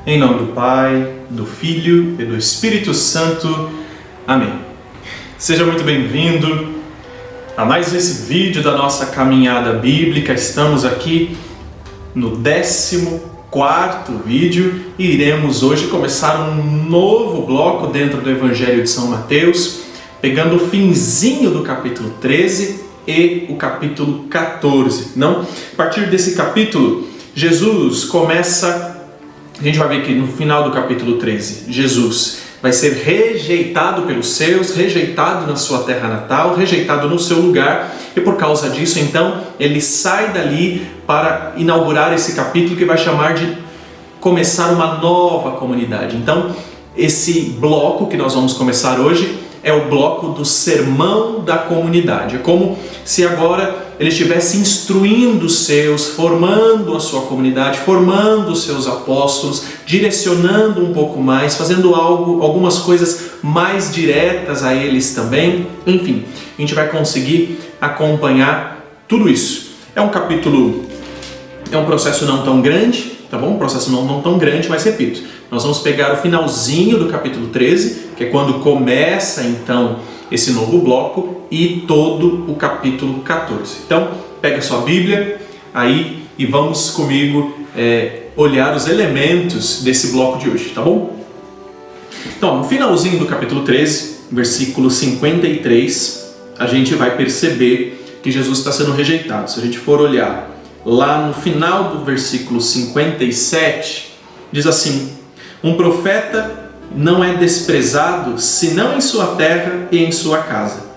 Em nome do Pai, do Filho e do Espírito Santo. Amém. Seja muito bem-vindo a mais esse vídeo da nossa caminhada bíblica. Estamos aqui no 14º vídeo e iremos hoje começar um novo bloco dentro do Evangelho de São Mateus, pegando o finzinho do capítulo 13 e o capítulo 14. Não? A partir desse capítulo, Jesus começa... A gente vai ver que no final do capítulo 13, Jesus vai ser rejeitado pelos seus, rejeitado na sua terra natal, rejeitado no seu lugar, e por causa disso, então, ele sai dali para inaugurar esse capítulo que vai chamar de começar uma nova comunidade. Então, esse bloco que nós vamos começar hoje é o bloco do sermão da comunidade. É como se agora ele estivesse instruindo os seus, formando a sua comunidade, formando os seus apóstolos, direcionando um pouco mais, fazendo algumas coisas mais diretas a eles também. Enfim, a gente vai conseguir acompanhar tudo isso. É um capítulo, é um processo não tão grande, tá bom? Um processo não tão grande, mas repito, nós vamos pegar o finalzinho do capítulo 13, que é quando começa então esse novo bloco, e todo o capítulo 14. Então, pega sua Bíblia aí e vamos comigo olhar os elementos desse bloco de hoje, tá bom? Então, no finalzinho do capítulo 13, versículo 53, a gente vai perceber que Jesus está sendo rejeitado. Se a gente for olhar lá no final do versículo 57, diz assim: um profeta não é desprezado senão em sua terra e em sua casa,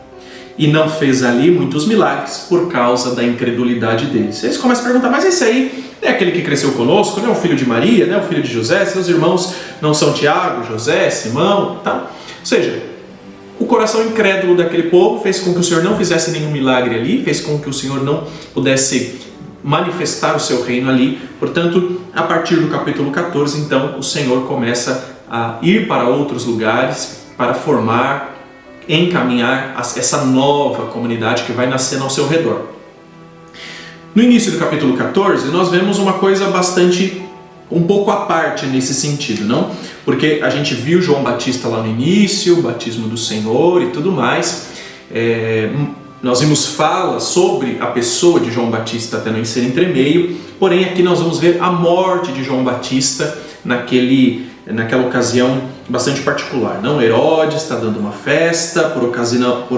e não fez ali muitos milagres por causa da incredulidade deles. Eles começam a perguntar: mas esse aí é aquele que cresceu conosco, não é o filho de Maria, não é o filho de José? Seus irmãos não são Tiago, José, Simão? Tá? Ou seja, o coração incrédulo daquele povo fez com que o Senhor não fizesse nenhum milagre ali, fez com que o Senhor não pudesse manifestar o seu reino ali. Portanto, a partir do capítulo 14, então, o Senhor começa a ir para outros lugares para formar, encaminhar essa nova comunidade que vai nascer ao seu redor. No início do capítulo 14, nós vemos uma coisa um pouco à parte nesse sentido, não? Porque a gente viu João Batista lá no início, o batismo do Senhor e tudo mais. Nós vimos fala sobre a pessoa de João Batista até no ensino entremeio, porém aqui nós vamos ver a morte de João Batista naquela ocasião bastante particular. Não? Herodes está dando uma festa por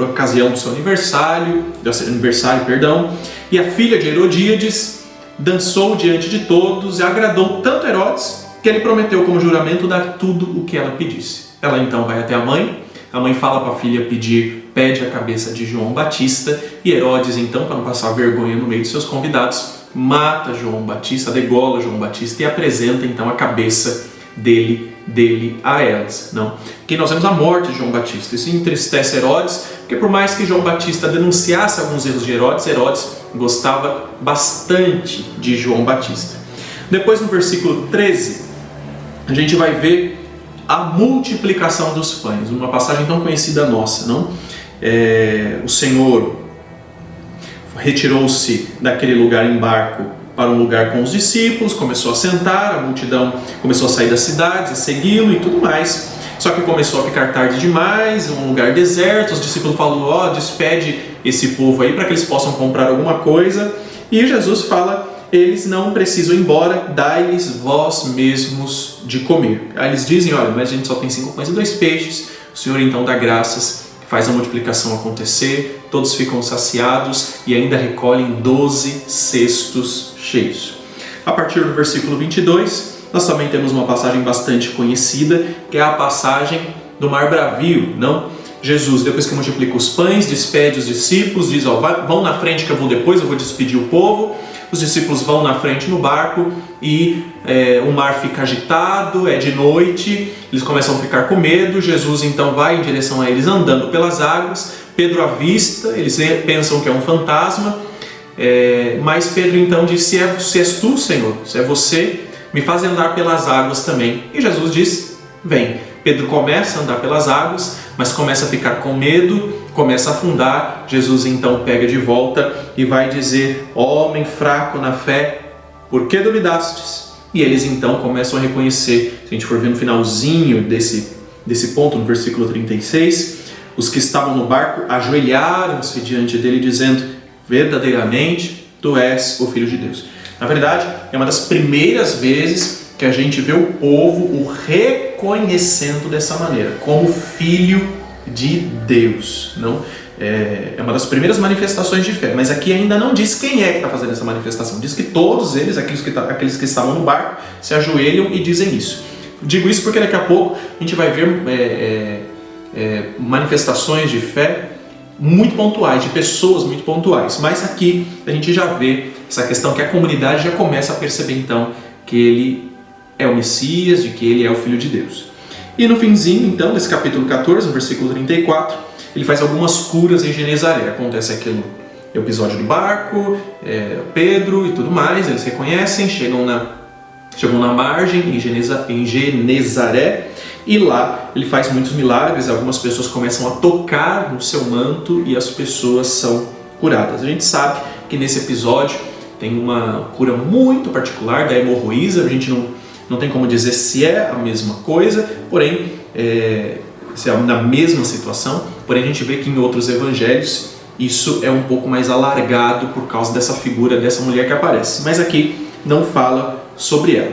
ocasião do seu aniversário, e a filha de Herodíades dançou diante de todos e agradou tanto Herodes que ele prometeu como juramento dar tudo o que ela pedisse. Ela então vai até a mãe fala para a filha pede a cabeça de João Batista, e Herodes então, para não passar vergonha no meio de seus convidados, mata João Batista, degola João Batista e apresenta então a cabeça dele a elas. Não? Aqui nós vemos a morte de João Batista. Isso entristece Herodes, porque por mais que João Batista denunciasse alguns erros de Herodes gostava bastante de João Batista. Depois, no versículo 13, a gente vai ver a multiplicação dos pães, uma passagem tão conhecida nossa, não? O Senhor retirou-se daquele lugar em barco para um lugar com os discípulos, começou a sentar, a multidão começou a sair das cidades, a segui-lo e tudo mais. Só que começou a ficar tarde demais, um lugar deserto, os discípulos falaram: despede esse povo aí para que eles possam comprar alguma coisa. E Jesus fala: eles não precisam ir embora, dai-lhes vós mesmos de comer. Aí eles dizem: olha, mas a gente só tem 5 pães e 2 peixes. O Senhor então dá graças, faz a multiplicação acontecer, todos ficam saciados e ainda recolhem 12 cestos cheios. A partir do versículo 22, nós também temos uma passagem bastante conhecida, que é a passagem do Mar Bravio, não? Jesus, depois que multiplica os pães, despede os discípulos, diz: vão na frente que eu vou depois, eu vou despedir o povo. Os discípulos vão na frente no barco e o mar fica agitado, é de noite, eles começam a ficar com medo. Jesus então vai em direção a eles andando pelas águas. Pedro avista, eles pensam que é um fantasma, mas Pedro então diz: se és tu, Senhor, se é você, me faz andar pelas águas também. E Jesus diz: vem. Pedro começa a andar pelas águas, mas começa a ficar com medo, começa a afundar. Jesus então pega de volta e vai dizer: homem fraco na fé, por que duvidastes? E eles então começam a reconhecer, se a gente for ver no finalzinho desse ponto, no versículo 36, os que estavam no barco ajoelharam-se diante dele, dizendo: verdadeiramente tu és o Filho de Deus. Na verdade, é uma das primeiras vezes que a gente vê o povo o reconhecendo dessa maneira, como Filho de Deus. Não? É uma das primeiras manifestações de fé, mas aqui ainda não diz quem é que está fazendo essa manifestação. Diz que todos eles, aqueles que estavam no barco, se ajoelham e dizem isso. Digo isso porque daqui a pouco a gente vai ver manifestações de fé muito pontuais, de pessoas muito pontuais. Mas aqui a gente já vê essa questão que a comunidade já começa a perceber então que ele é o Messias, de que ele é o Filho de Deus. E no finzinho então, desse capítulo 14, no versículo 34, ele faz algumas curas em Genezaré. Acontece aquele episódio do barco, Pedro e tudo mais, eles reconhecem, chegam na margem, em Genezaré, e lá ele faz muitos milagres, algumas pessoas começam a tocar no seu manto e as pessoas são curadas. A gente sabe que nesse episódio tem uma cura muito particular da hemorroísa, a gente não tem como dizer se é a mesma coisa, porém, se é na mesma situação, porém a gente vê que em outros evangelhos isso é um pouco mais alargado por causa dessa figura dessa mulher que aparece, mas aqui não fala sobre ela.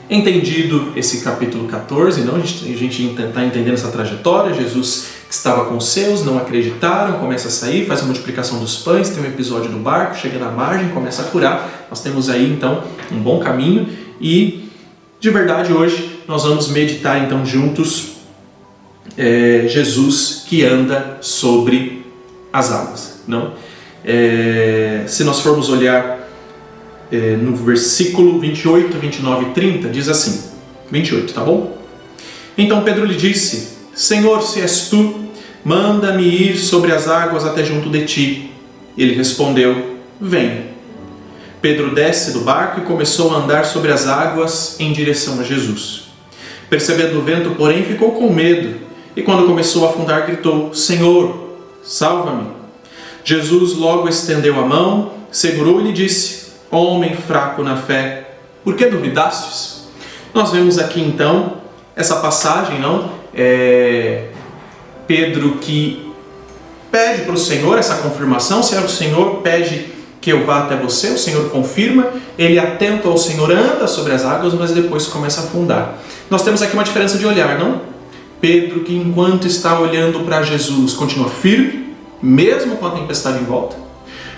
Entendido esse capítulo 14, não? A gente está entendendo essa trajetória. Jesus que estava com os seus, não acreditaram, começa a sair, faz a multiplicação dos pães, tem um episódio do barco, chega na margem, começa a curar. Nós temos aí então um bom caminho e de verdade hoje nós vamos meditar então juntos Jesus que anda sobre as águas, não? Se nós formos olhar no versículo 28, 29 e 30, diz assim, 28, tá bom? Então Pedro lhe disse: Senhor, se és tu, manda-me ir sobre as águas até junto de ti. Ele respondeu: vem. Pedro desce do barco e começou a andar sobre as águas em direção a Jesus. Percebendo o vento, porém, ficou com medo, e quando começou a afundar, gritou: Senhor, salva-me. Jesus logo estendeu a mão, segurou e lhe disse: Homem fraco na fé, por que duvidastes? Nós vemos aqui então essa passagem, não? Pedro que pede para o Senhor essa confirmação. Se é o Senhor, pede que eu vá até você, o Senhor confirma, ele atento ao Senhor anda sobre as águas, mas depois começa a afundar. Nós temos aqui uma diferença de olhar, não? Pedro que enquanto está olhando para Jesus continua firme, mesmo com a tempestade em volta.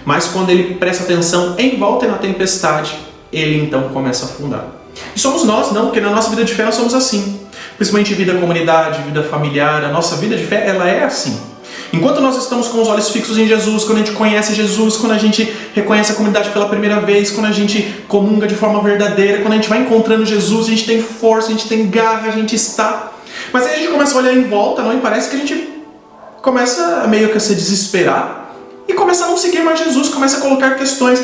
Mas quando ele presta atenção em volta e na tempestade, ele então começa a afundar. E somos nós, não? Porque na nossa vida de fé nós somos assim. Principalmente vida comunidade, vida familiar, a nossa vida de fé, ela é assim. Enquanto nós estamos com os olhos fixos em Jesus, quando a gente conhece Jesus, quando a gente reconhece a comunidade pela primeira vez, quando a gente comunga de forma verdadeira, quando a gente vai encontrando Jesus, a gente tem força, a gente tem garra, a gente está. Mas aí a gente começa a olhar em volta, não? E parece que a gente começa meio que a se desesperar. E começa a não seguir mais Jesus, começa a colocar questões,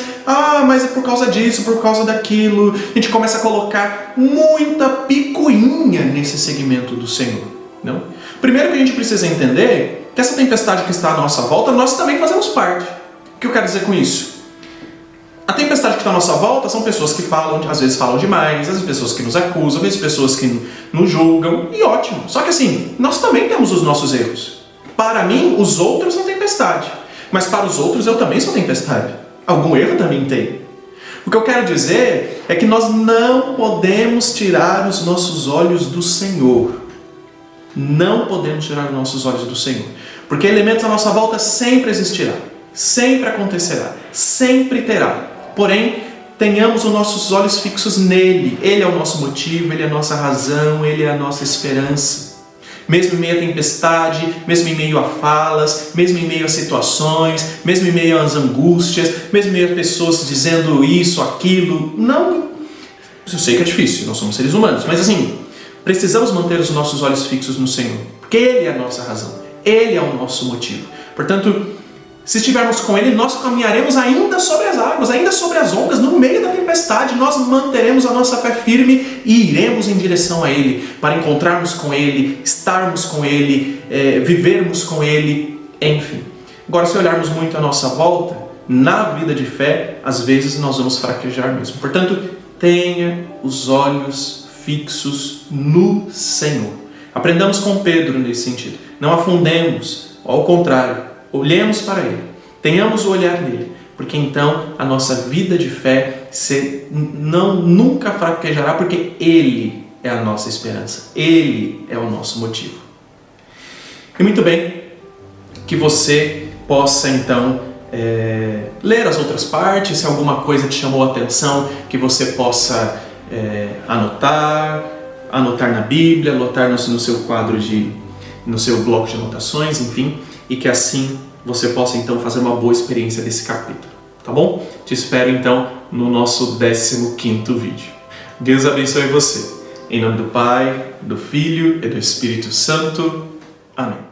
mas é por causa disso, por causa daquilo. A gente começa a colocar muita picuinha nesse segmento do Senhor. Não? Primeiro que a gente precisa entender que essa tempestade que está à nossa volta, nós também fazemos parte. O que eu quero dizer com isso? A tempestade que está à nossa volta são pessoas que falam, às vezes falam demais, às vezes pessoas que nos acusam, às vezes pessoas que nos julgam, e ótimo. Só que assim, nós também temos os nossos erros. Para mim, os outros são tempestade. Mas para os outros eu também sou tempestade. Algum erro também tem. O que eu quero dizer é que nós não podemos tirar os nossos olhos do Senhor. Não podemos tirar os nossos olhos do Senhor. Porque elementos à nossa volta sempre existirá. Sempre acontecerá. Sempre terá. Porém, tenhamos os nossos olhos fixos nele. Ele é o nosso motivo, ele é a nossa razão, ele é a nossa esperança. Mesmo em meio à tempestade, mesmo em meio a falas, mesmo em meio a situações, mesmo em meio às angústias, mesmo em meio a pessoas dizendo isso, aquilo. Não, eu sei que é difícil, nós somos seres humanos, mas assim, precisamos manter os nossos olhos fixos no Senhor, porque Ele é a nossa razão, Ele é o nosso motivo. Portanto, se estivermos com Ele, nós caminharemos ainda sobre as águas, ainda sobre as ondas, no meio da tempestade, nós manteremos a nossa fé firme e iremos em direção a Ele, para encontrarmos com Ele, estarmos com Ele, vivermos com Ele, enfim. Agora, se olharmos muito à nossa volta, na vida de fé, às vezes nós vamos fraquejar mesmo. Portanto, Tenha os olhos fixos no Senhor. Aprendamos com Pedro nesse sentido. Não afundemos, ao contrário, olhemos para Ele. Tenhamos o olhar nele, porque então a nossa vida de fé nunca fraquejará, porque Ele é a nossa esperança. Ele é o nosso motivo. E muito bem, que você possa então ler as outras partes, se alguma coisa te chamou a atenção, que você possa anotar na Bíblia, anotar no seu quadro no seu bloco de anotações, enfim, e que assim você possa então fazer uma boa experiência desse capítulo, tá bom? Te espero então no nosso 15º vídeo. Deus abençoe você. Em nome do Pai, do Filho e do Espírito Santo. Amém.